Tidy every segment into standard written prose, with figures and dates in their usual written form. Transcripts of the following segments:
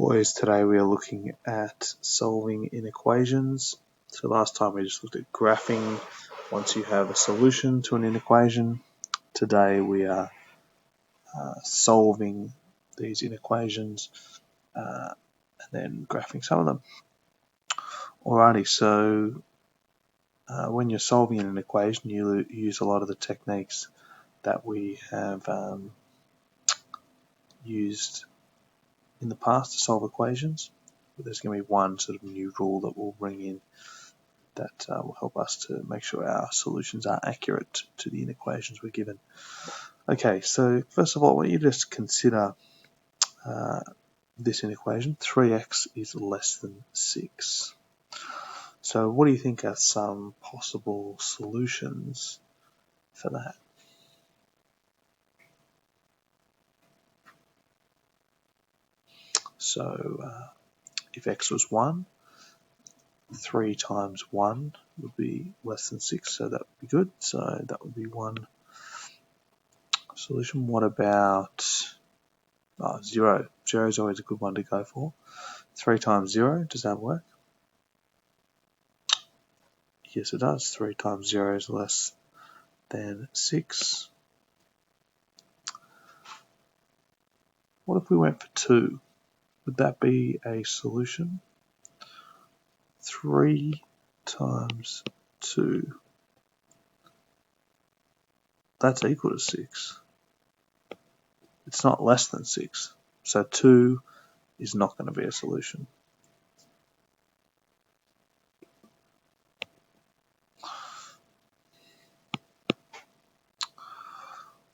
Boys, today we are looking at solving inequations. So last time we just looked at graphing once you have a solution to an inequation. Today we are solving these inequations and then graphing some of them. Alrighty, so when you're solving an equation, you use a lot of the techniques that we have used in the past to solve equations. But there's going to be one sort of new rule that we'll bring in that will help us to make sure our solutions are accurate to the inequations we're given. Okay, so first of all, I want you to just consider this inequation. 3x is less than 6. So what do you think are some possible solutions for that? So if x was 1, 3 times 1 would be less than 6, so that would be good. So that would be one solution. What about 0? 0 is always a good one to go for. 3 times 0, does that work? Yes, it does. 3 times 0 is less than 6. What if we went for 2? Would that be a solution? 3 times 2. That's equal to 6. It's not less than 6. So 2 is not going to be a solution.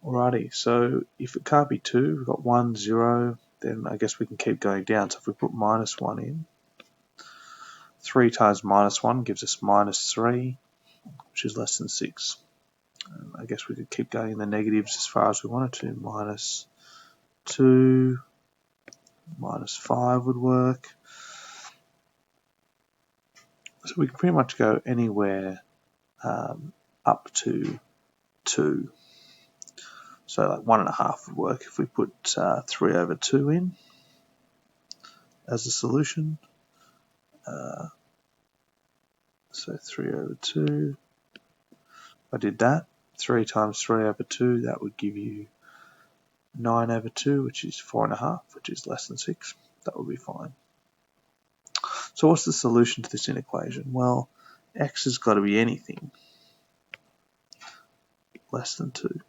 Alrighty, so if it can't be 2, we've got 1, 0, then I guess we can keep going down. So if we put minus 1 in, 3 times minus 1 gives us minus 3, which is less than 6. And I guess we could keep going in the negatives as far as we wanted to. Minus 2, minus 5 would work. So we can pretty much go anywhere up to 2. So like 1.5 would work if we put 3 over 2 in as a solution. So 3 over 2. If I did that, 3 times 3 over 2, that would give you 9 over 2, which is 4.5, which is less than 6. That would be fine. So what's the solution to this inequation? Well, x has got to be anything less than 2.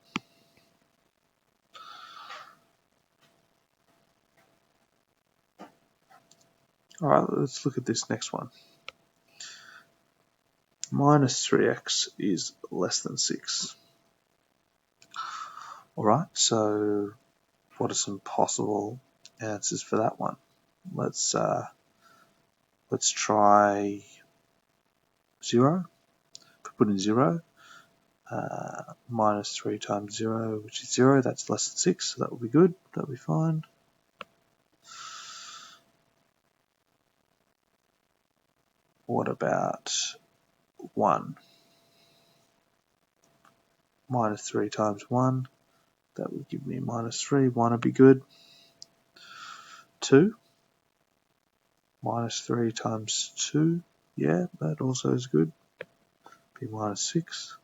Alright, let's look at this next one. Minus 3x is less than 6. Alright, so what are some possible answers for that one? Let's try 0. If we put in 0, minus 3 times 0, which is 0, that's less than 6, so that will be good, that will be fine. What about 1? Minus 3 times 1, that would give me minus 3, 1 would be good. 2, minus 3 times 2, yeah, that also is good, be minus 6.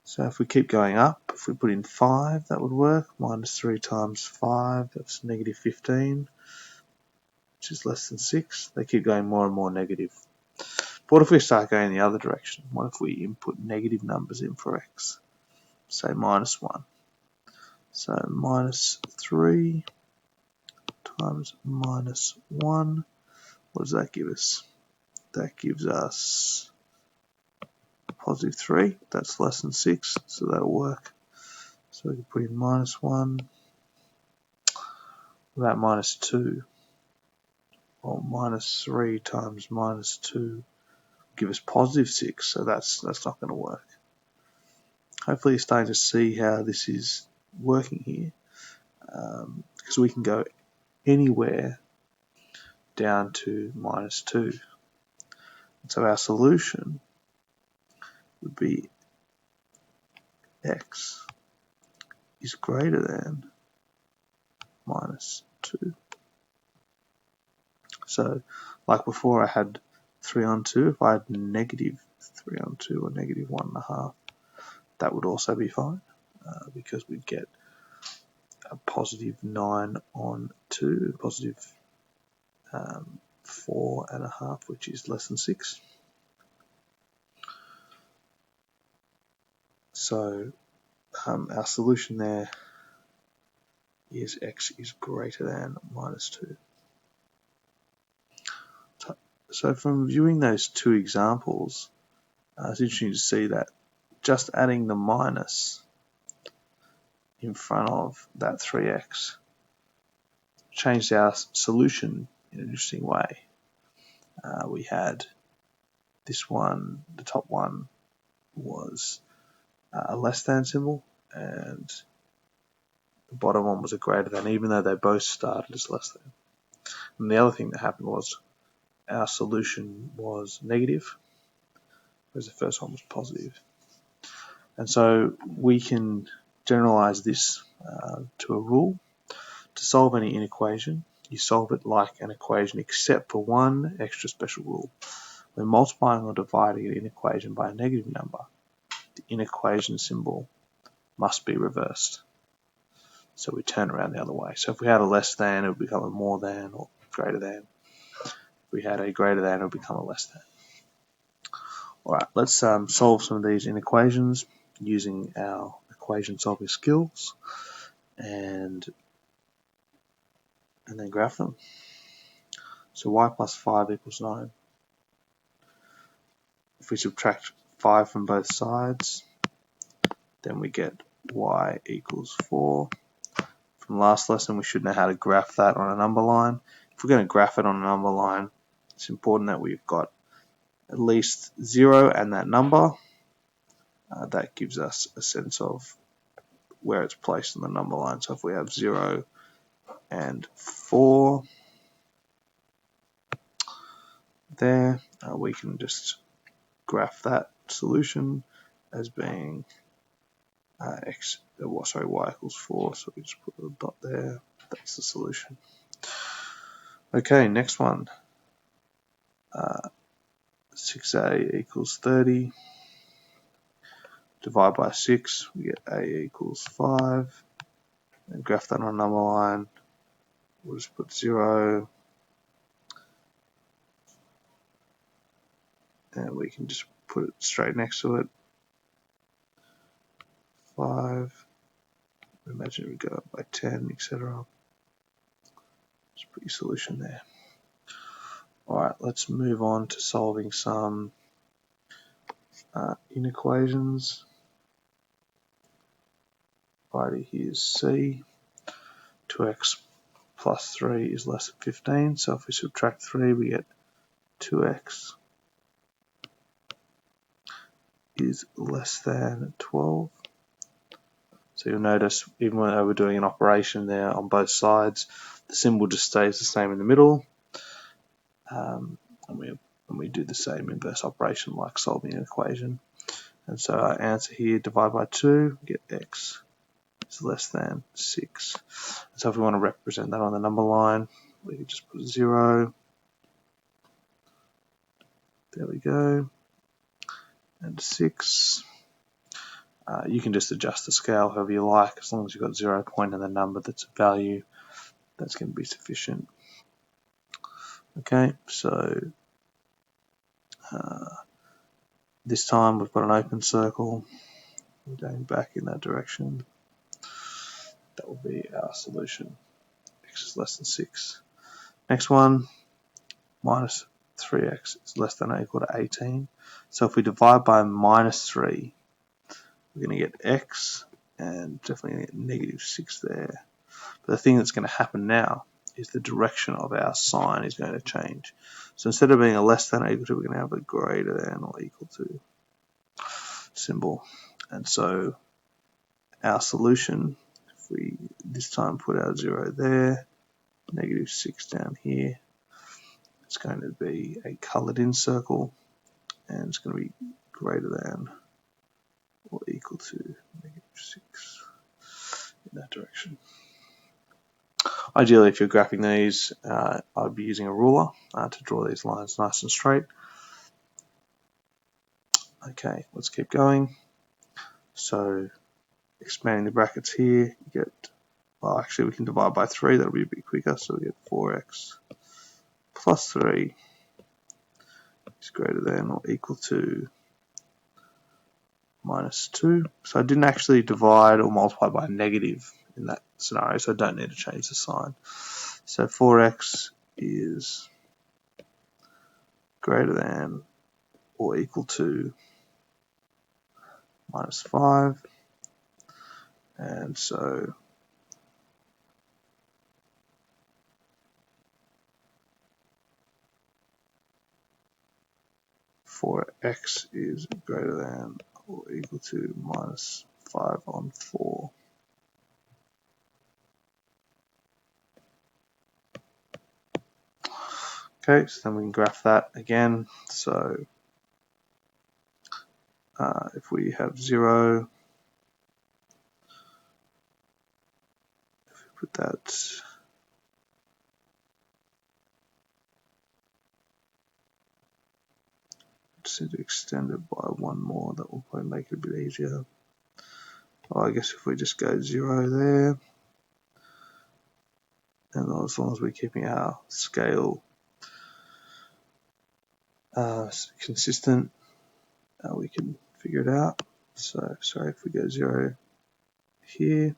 So if we keep going up, if we put in 5, that would work. Minus 3 times 5, that's negative 15, which is less than 6. They keep going more and more negative. But what if we start going the other direction? What if we input negative numbers in for x? Say minus 1. So minus 3 times minus 1, what does that give us? That gives us positive 3, that's less than 6, so that'll work. So we can put in minus 1, that minus 2, well, minus 3 times minus 2 give us positive 6, so that's not going to work. Hopefully you're starting to see how this is working here, because we can go anywhere down to minus 2. So our solution would be x is greater than minus minus 2. So, like before, I had 3 on 2. If I had negative 3 on 2 or negative 1.5, that would also be fine, because we'd get a positive 9 on 2, positive 4.5, which is less than 6. So our solution there is x is greater than minus 2. So from viewing those two examples, it's interesting to see that just adding the minus in front of that 3x changed our solution in an interesting way. We had this one, the top one was a less than symbol, and the bottom one was a greater than, even though they both started as less than. And the other thing that happened was our solution was negative, whereas the first one was positive. And so we can generalize this to a rule. To solve any inequation, you solve it like an equation except for one extra special rule. When multiplying or dividing an inequation by a negative number, the inequation symbol must be reversed. So we turn around the other way. So if we had a less than, it would become a more than or greater than. If we had a greater than, it would become a less than. Alright, let's solve some of these inequations using our equation solving skills and then graph them. So y plus 5 equals 9. If we subtract 5 from both sides, then we get y equals 4. From last lesson, we should know how to graph that on a number line. If we're going to graph it on a number line, it's important that we've got at least 0 and that number. That gives us a sense of where it's placed on the number line. So if we have 0 and 4 there, we can just graph that solution as being y equals 4. So we just put a dot there. That's the solution. Okay, next one. 6a equals 30. Divide by 6, we get a equals 5. And graph that on a number line. We'll just put 0. And we can just put it straight next to it. 5. Imagine it would go up by 10, etc. Just put your solution there. Alright, let's move on to solving some inequations. Righty, here's C. 2x plus 3 is less than 15. So if we subtract 3, we get 2x is less than 12. So you'll notice, even when we're doing an operation there on both sides, the symbol just stays the same in the middle. And we do the same inverse operation like solving an equation. And so our answer here, divide by 2, we get x is less than 6. So if we want to represent that on the number line, we can just put 0. There we go. And 6. You can just adjust the scale however you like, as long as you've got 0 point in the number that's a value, that's going to be sufficient. Okay, so this time we've got an open circle. We're going back in that direction. That will be our solution. X is less than 6. Next one, minus 3x is less than or equal to 18. So if we divide by minus 3, we're going to get x, and definitely going to get negative 6 there. But the thing that's going to happen now is the direction of our sign is going to change. So instead of being a less than or equal to, we're going to have a greater than or equal to symbol. And so our solution, if we this time put our 0 there, negative 6 down here, it's going to be a coloured in circle, and it's going to be greater than or equal to negative 6 in that direction. Ideally, if you're graphing these, I'd be using a ruler to draw these lines nice and straight. Okay, let's keep going. So expanding the brackets here, you get, well, actually we can divide by 3, that'll be a bit quicker, so we get 4x plus 3 is greater than or equal to minus 2. So I didn't actually divide or multiply by a negative in that scenario, so I don't need to change the sign. So 4x is greater than or equal to minus 5, and so x is greater than or equal to minus 5 on 4. Okay, so then we can graph that again. So if we have 0, if we put that, just need to extend it by 1 more, that will probably make it a bit easier. Well, I guess if we just go 0 there, and as long as we're keeping our scale consistent, we can figure it out. So, sorry, if we go 0 here,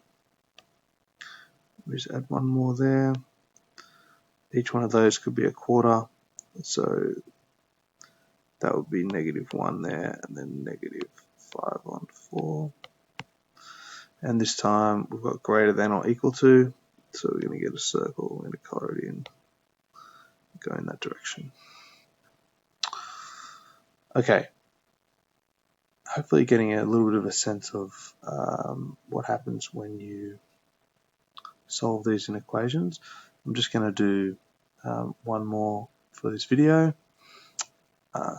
we just add 1 more there. Each one of those could be a quarter, so that would be -1 there, and then -5 on 4. And this time we've got greater than or equal to, so we're going to get a circle, we're going to color it in, go in that direction. Okay, hopefully getting a little bit of a sense of what happens when you solve these inequations. I'm just going to do one more for this video.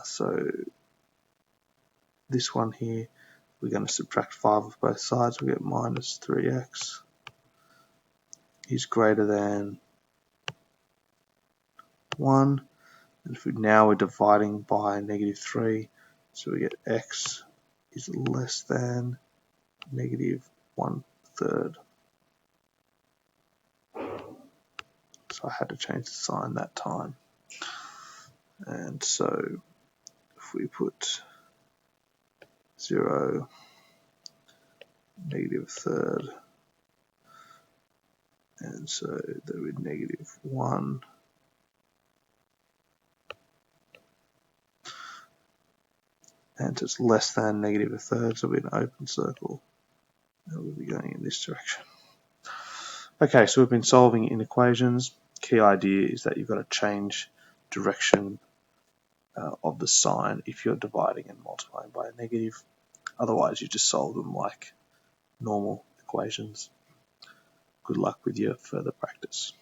So this one here, we're going to subtract 5 off both sides, we get minus 3x is greater than 1. And if now we're dividing by -3, so we get x is less than -1/3. So I had to change the sign that time. And so if we put 0, -1/3, and so that would be -1. And it's less than -1/3, so it'll be an open circle. And we'll be going in this direction. Okay, so we've been solving inequations. Key idea is that you've got to change direction of the sign if you're dividing and multiplying by a negative. Otherwise, you just solve them like normal equations. Good luck with your further practice.